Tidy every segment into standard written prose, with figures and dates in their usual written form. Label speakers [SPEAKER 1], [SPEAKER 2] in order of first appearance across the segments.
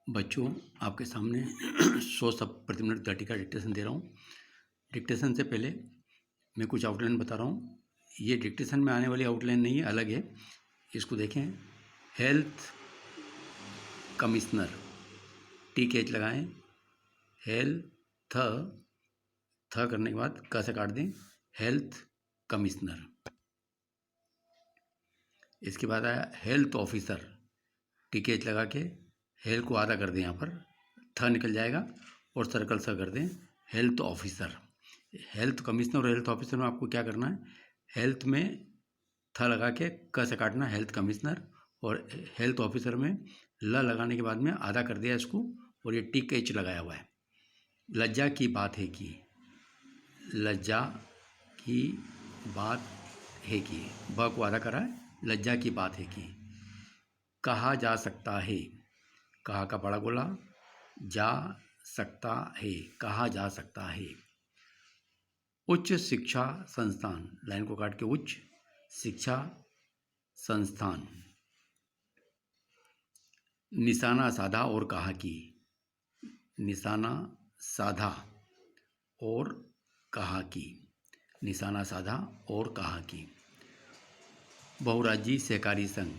[SPEAKER 1] बच्चों, आपके सामने 100 शब्द प्रति मिनट गति का डिक्टेशन दे रहा हूँ। डिक्टेशन से पहले मैं कुछ आउटलाइन बता रहा हूँ। ये डिक्टेशन में आने वाली आउटलाइन नहीं है, अलग है। इसको देखें। हेल्थ कमिश्नर, TKH लगाएं। हेल्थ थ करने के बाद क से काट दें। Health commissioner. इसके बाद आया हेल्थ ऑफिसर, TKH लगा के हेल्थ को आधा कर दें, यहाँ पर थ निकल जाएगा और सर्कल सा कर दें। Health officer. हेल्थ कमिश्नर और हेल्थ ऑफिसर में आपको क्या करना है, हेल्थ में थ लगा के क से काटना हेल्थ कमिश्नर, और हेल्थ ऑफिसर में ल लगाने के बाद में आधा कर दिया इसको, और ये TKH लगाया हुआ है। लज्जा की बात है कि, लज्जा की बात है कि, ब को आधा करा है, लज्जा की बात है कि। कहा जा सकता है, कहा का बड़ा गोला, जा सकता है, कहा जा सकता है। उच्च शिक्षा संस्थान, लाइन को काट के उच्च शिक्षा संस्थान। निशाना साधा और कहा कि, निशाना साधा और कहा कि, निशाना साधा और कहा कि। बहुराज्यीय सहकारी संघ,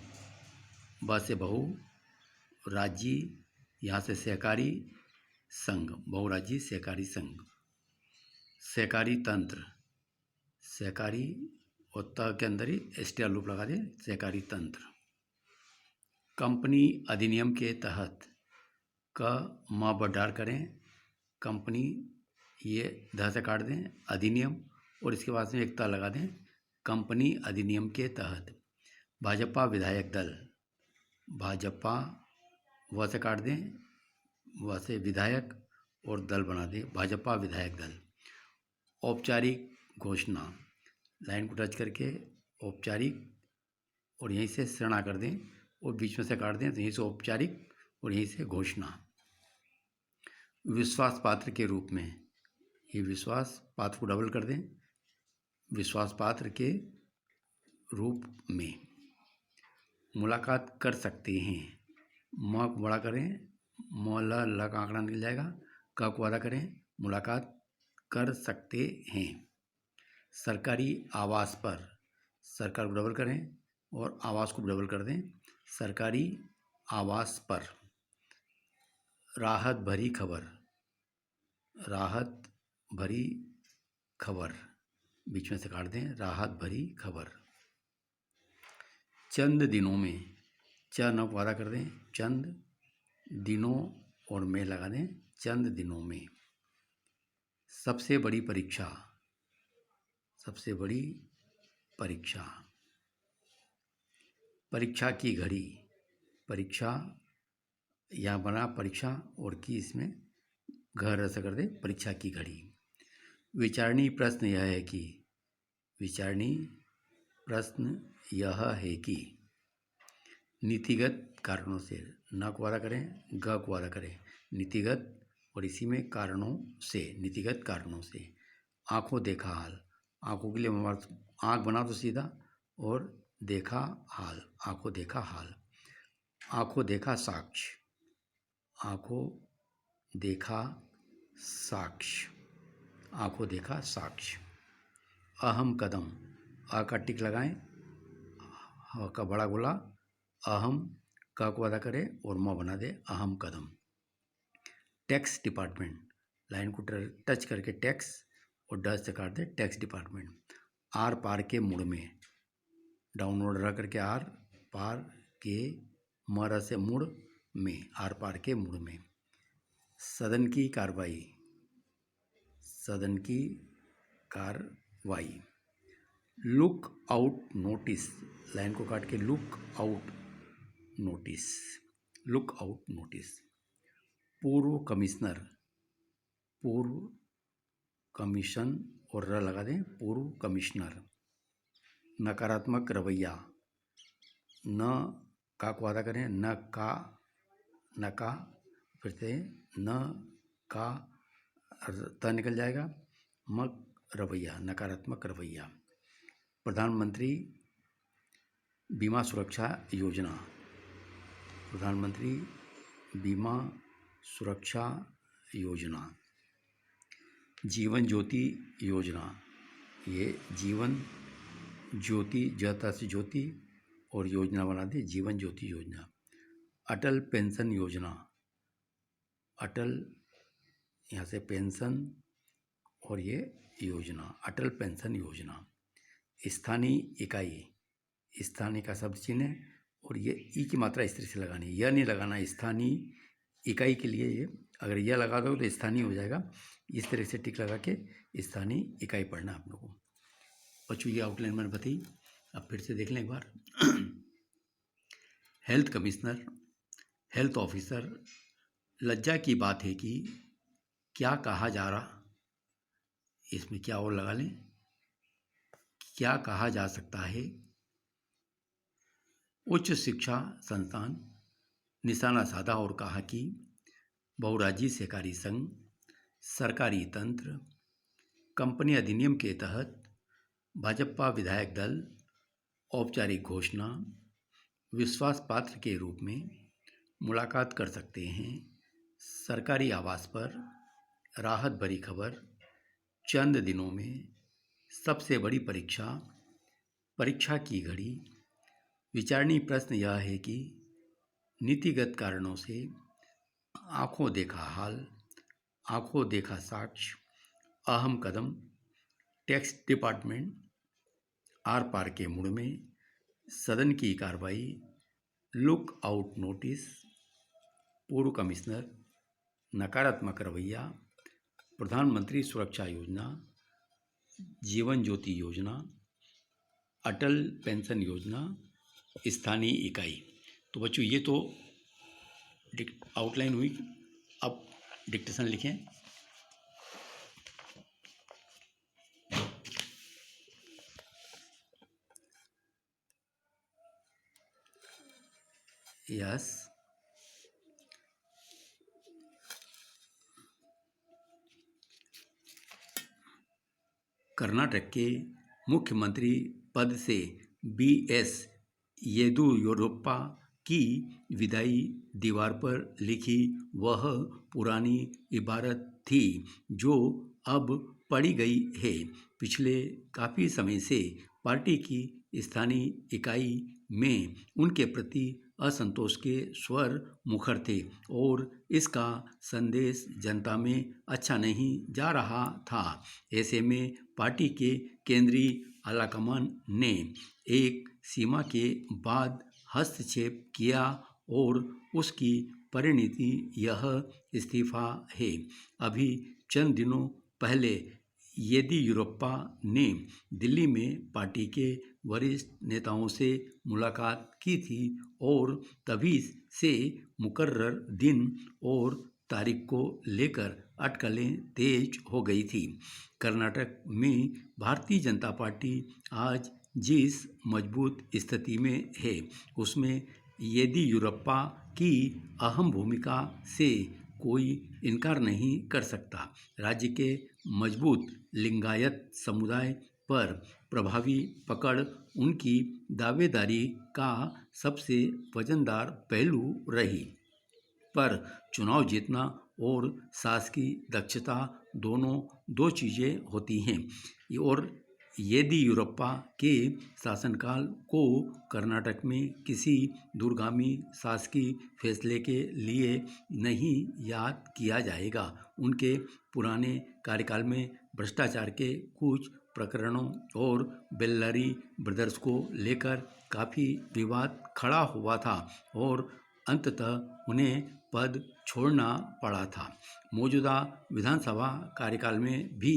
[SPEAKER 1] ब से बहु, राज्य यहाँ से सहकारी संघ, बहुराज्यीय सहकारी संघ। सहकारी तंत्र, सहकारी और त के अंदर ही STR लूप लगा दें, सहकारी तंत्र। कंपनी अधिनियम के तहत, क म बडार करें, कंपनी ये ध से काट दें, अधिनियम और इसके बाद में एक ता लगा दें, कंपनी अधिनियम के तहत। भाजपा विधायक दल, भाजपा व से काट दें, व से विधायक और दल बना दें, भाजपा विधायक दल। औपचारिक घोषणा, लाइन को टच करके औपचारिक और यहीं से शरणा कर दें और बीच में से काट दें, तो यहीं से औपचारिक और यहीं से घोषणा। विश्वास पात्र के रूप में, ये विश्वास पात्र को डबल कर दें, विश्वास पात्र के रूप में। मुलाकात कर सकते हैं, म को बड़ा करें, म ल का आंकड़ा निकल जाएगा, क को आधा करें, मुलाकात कर सकते हैं। सरकारी आवास पर, सरकार को डबल करें और आवास को डबल कर दें, सरकारी आवास पर। राहत भरी खबर, राहत भरी खबर, बीच में से काट दें, राहत भरी खबर। चंद दिनों में, च न को आधा कर दें, चंद दिनों और में लगा दें, चंद दिनों में। सबसे बड़ी परीक्षा, सबसे बड़ी परीक्षा। परीक्षा की घड़ी, परीक्षा यहाँ बना परीक्षा और की इसमें घर ऐसा कर दे, परीक्षा की घड़ी। विचारणीय प्रश्न यह है कि, विचारणीय प्रश्न यह है कि। नीतिगत कारणों से, न को आधा करें, ग को आधा करें, नीतिगत और इसी में कारणों से, नीतिगत कारणों से। आंखों देखा हाल, आंखों के लिए आंख बना तो सीधा और देखा हाल, आंखों देखा हाल। आंखों देखा साक्ष्य, आंखों देखा साक्ष्य, आंखों देखा साक्ष्य। अहम कदम, अ का टिक लगाएं, ह का बड़ा गोला, अहम, क को आधा करें और म बना दे, अहम कदम। टैक्स डिपार्टमेंट, लाइन को टच करके टैक्स और डच से काट दे, टैक्स डिपार्टमेंट। आर पार के मुड़ में, डाउनलोड रह करके आर पार के, मर से मुड़ में, आर पार के मुड़ में। सदन की कार्रवाई, सदन की कार्रवाई। लुक आउट नोटिस, लाइन को काट के look out notice, look out notice. पूर्व कमिश्नर, पूर्व कमीशन और र लगा दें, पूर्व कमिश्नर। नकारात्मक रवैया, न का को आधा करें, न का, न का, फिर से न का, त निकल जाएगा, मक रवैया, नकारात्मक रवैया। प्रधानमंत्री बीमा सुरक्षा योजना, प्रधानमंत्री बीमा सुरक्षा योजना, जीवन ज्योति योजना, ये जीवन ज्योति जता से ज्योति और योजना बना दी जीवन ज्योति योजना। अटल पेंशन योजना, अटल यहाँ से पेंशन और ये योजना, अटल पेंशन योजना। स्थानीय इकाई, स्थानीय का शब्द चिन्ह है और ये ई की मात्रा इस तरह से लगानी है, यह नहीं लगाना। स्थानीय इकाई के लिए ये अगर यह लगा दो तो स्थानीय हो जाएगा। इस तरह से टिक लगा के स्थानीय इकाई पढ़ना आप लोगों को। बच्चों ये आउटलाइन मैंने बताई, अब फिर से देख लें एक बार। Health commissioner, health officer. लज्जा की बात है कि क्या कहा जा रहा, इसमें क्या और लगा लें, क्या कहा जा सकता है। उच्च शिक्षा संस्थान, निशाना साधा और कहा कि बहुराज्यीय सहकारी संघ, सरकारी तंत्र, कंपनी अधिनियम के तहत भाजपा विधायक दल औपचारिक घोषणा, विश्वास पात्र के रूप में मुलाकात कर सकते हैं। सरकारी आवास पर राहत भरी खबर, चंद दिनों में सबसे बड़ी परीक्षा, परीक्षा की घड़ी। विचारणीय प्रश्न यह है कि नीतिगत कारणों से आंखों देखा हाल, आंखों देखा साक्ष्य, अहम कदम, टैक्स डिपार्टमेंट आर पार के मुड़ में, सदन की कार्रवाई, लुक आउट नोटिस, पूर्व कमिश्नर, नकारात्मक रवैया, प्रधानमंत्री सुरक्षा योजना, जीवन ज्योति योजना, अटल पेंशन योजना, स्थानीय इकाई। तो बच्चों ये तो आउटलाइन हुई। अब डिक्टेशन लिखें। यस, कर्नाटक के मुख्यमंत्री पद से बीएस येदियुरप्पा की विदाई दीवार पर लिखी वह पुरानी इबारत थी जो अब पढ़ी गई है। पिछले काफ़ी समय से पार्टी की स्थानीय इकाई में उनके प्रति असंतोष के स्वर मुखर थे और इसका संदेश जनता में अच्छा नहीं जा रहा था। ऐसे में पार्टी के केंद्रीय आलाकमान ने एक सीमा के बाद हस्तक्षेप किया और उसकी परिणति यह इस्तीफा है। अभी चंद दिनों पहले येदियुरप्पा ने दिल्ली में पार्टी के वरिष्ठ नेताओं से मुलाकात की थी और तभी से मुकर्रर दिन और तारीख को लेकर अटकलें तेज हो गई थी। कर्नाटक में भारतीय जनता पार्टी आज जिस मजबूत स्थिति में है उसमें येदियुरप्पा की अहम भूमिका से कोई इनकार नहीं कर सकता। राज्य के मजबूत लिंगायत समुदाय पर प्रभावी पकड़ उनकी दावेदारी का सबसे वजनदार पहलू रही, पर चुनाव जीतना और शासकीय दक्षता दोनों दो चीज़ें होती हैं और येदियुरप्पा के शासनकाल को कर्नाटक में किसी दूरगामी शासकीय फैसले के लिए नहीं याद किया जाएगा। उनके पुराने कार्यकाल में भ्रष्टाचार के कुछ प्रकरणों और बेल्लारी ब्रदर्स को लेकर काफ़ी विवाद खड़ा हुआ था और अंततः उन्हें पद छोड़ना पड़ा था। मौजूदा विधानसभा कार्यकाल में भी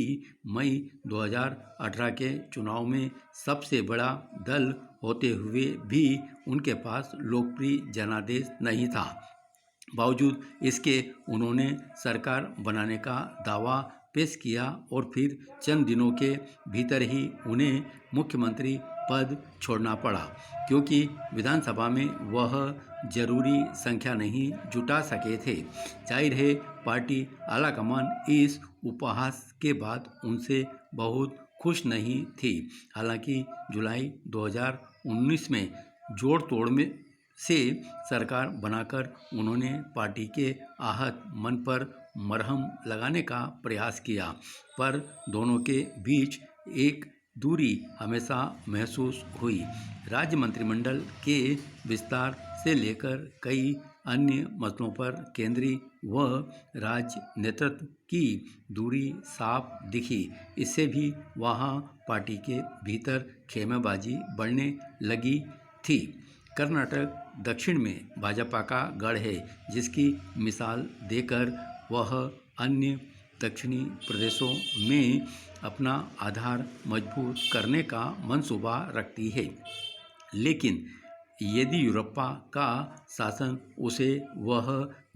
[SPEAKER 1] मई 2018 के चुनाव में सबसे बड़ा दल होते हुए भी उनके पास लोकप्रिय जनादेश नहीं था। बावजूद इसके उन्होंने सरकार बनाने का दावा पेश किया और फिर चंद दिनों के भीतर ही उन्हें मुख्यमंत्री पद छोड़ना पड़ा क्योंकि विधानसभा में वह जरूरी संख्या नहीं जुटा सके थे। जाहिर है पार्टी आलाकमान इस उपहास के बाद उनसे बहुत खुश नहीं थी। हालांकि जुलाई 2019 में जोड़ तोड़ में से सरकार बनाकर उन्होंने पार्टी के आहत मन पर मरहम लगाने का प्रयास किया, पर दोनों के बीच एक दूरी हमेशा महसूस हुई। राज्य मंत्रिमंडल के विस्तार से लेकर कई अन्य मसलों पर केंद्रीय व राज्य नेतृत्व की दूरी साफ दिखी। इससे भी वहाँ पार्टी के भीतर खेमेबाजी बढ़ने लगी थी। कर्नाटक दक्षिण में भाजपा का गढ़ है, जिसकी मिसाल देकर वह अन्य दक्षिणी प्रदेशों में अपना आधार मजबूत करने का मंसूबा रखती है। लेकिन येदियुरप्पा का शासन उसे वह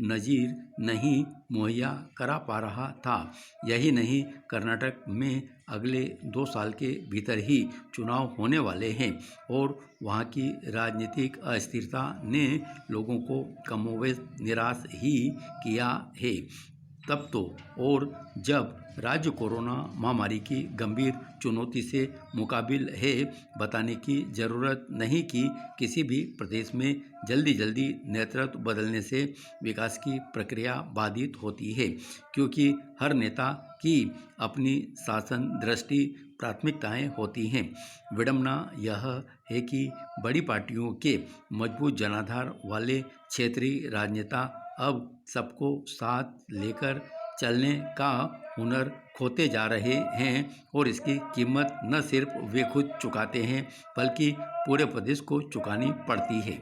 [SPEAKER 1] नज़ीर नहीं मुहैया करा पा रहा था। यही नहीं, कर्नाटक में अगले 2 साल के भीतर ही चुनाव होने वाले हैं और वहाँ की राजनीतिक अस्थिरता ने लोगों को कमोबेश निराश ही किया है। तब तो और जब राज्य कोरोना महामारी की गंभीर चुनौती से मुकाबिल है, बताने की ज़रूरत नहीं कि किसी भी प्रदेश में जल्दी जल्दी नेतृत्व बदलने से विकास की प्रक्रिया बाधित होती है, क्योंकि हर नेता की अपनी शासन दृष्टि प्राथमिकताएं होती हैं। विडंबना यह है कि बड़ी पार्टियों के मजबूत जनाधार वाले क्षेत्रीय राजनेता अब सबको साथ लेकर चलने का हुनर खोते जा रहे हैं और इसकी कीमत न सिर्फ वे खुद चुकाते हैं, बल्कि पूरे प्रदेश को चुकानी पड़ती है।